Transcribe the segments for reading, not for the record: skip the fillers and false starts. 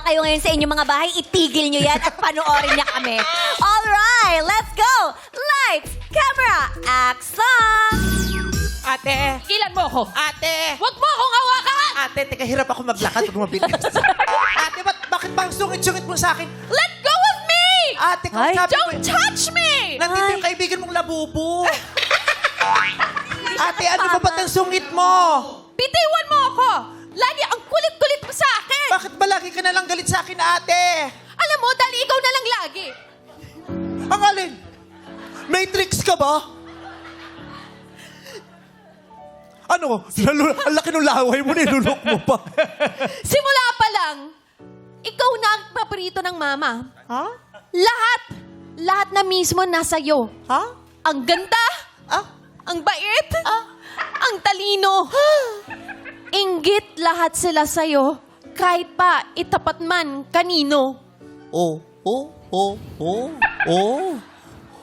kayo ngayon sa inyong mga bahay, itigil nyo yan at panoorin niya kami. Alright, let's go! Lights, camera, action! Ate! Ilan mo ako? Ate! Huwag mo akong hawakan! Ate, teka, hirap ako maglakad pag mabilis. Ate, bakit bang sungit-sungit mo sa akin? Let go of me! Ate, kung Ay, sabi mo... Don't touch me! Nandito yung kaibigan mong labubo. Ate, ano ba ba't ang sungit mo? Bitiwan mo ako! Lagi ang kulit-kulit mo sa akin! Bakit ba lagi ka nalang galit sa akin, ate? Alam mo, dahil ikaw na lang lagi. Ang alin? Matrix ka ba? Ano? Ang laki ng laway mo, nilulok mo pa. Simula pa lang, ikaw na ang paborito ng mama. Ha? Lahat na mismo nasa iyo. Ha? Ang ganda, Ah? ang bait, ang talino. Inggit lahat sila sa'yo, kahit pa itapat man kanino. Oh.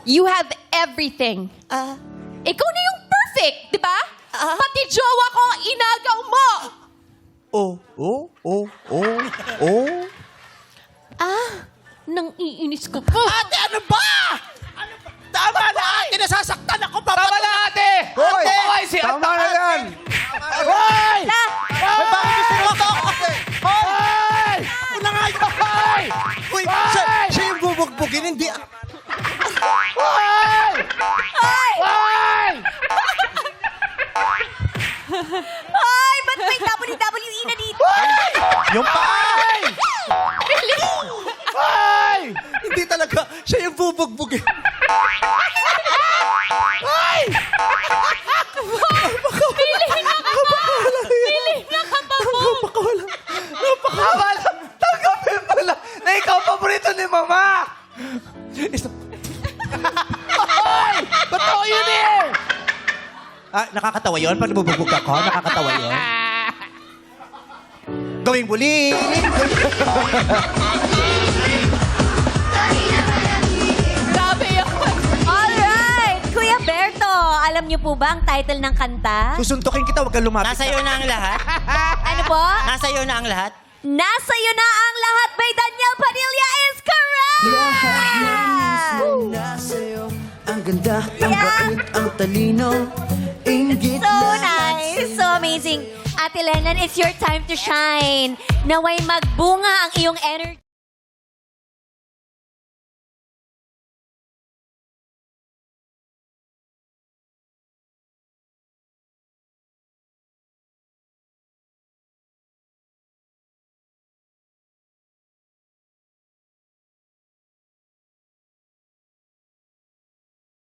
You have everything. Ah. Ikaw na yung perfect, di ba? Pati jowa ko, inagaw mo. Nang iinis ko pa. Ate, ano ba? Tama na, ate! Nasasaktan ako! Tama na, ate! Hoy! Hoy! Tama na yan! Hoy! Hoy, bakit gusto mo ako? Hoy! Una nga yun! Hoy! Hoy, siya yung bubugbugin, hindi... Hoy! Ay, ba't may WWE na dito? Yung pa! Hoy! Hindi talaga, siya yung bubugbugin. Hoy! Tama na! Tanggapin mo lang na ikaw paborito ni Mama! Hoy! Totoo yun eh! Ah, nakakatawa yun? Pag nabubugbog ako, nakakatawa yun? Gawing muli! Grabe yun. Alright, Kuya Berto, alam niyo po ba ang title ng kanta? Susuntukin kita, huwag kang lumapit. Nasa iyo na ang lahat. Ano po? Nasa iyo na ang lahat. Nasa iyo na ang lahat by Daniel Padilla is correct! Nasa'yo, ang ganda, ang Yeah. bait, ang talino, inggit So nice, so amazing. Ate Lennon, it's your time to shine. Naway magbunga ang iyong energy.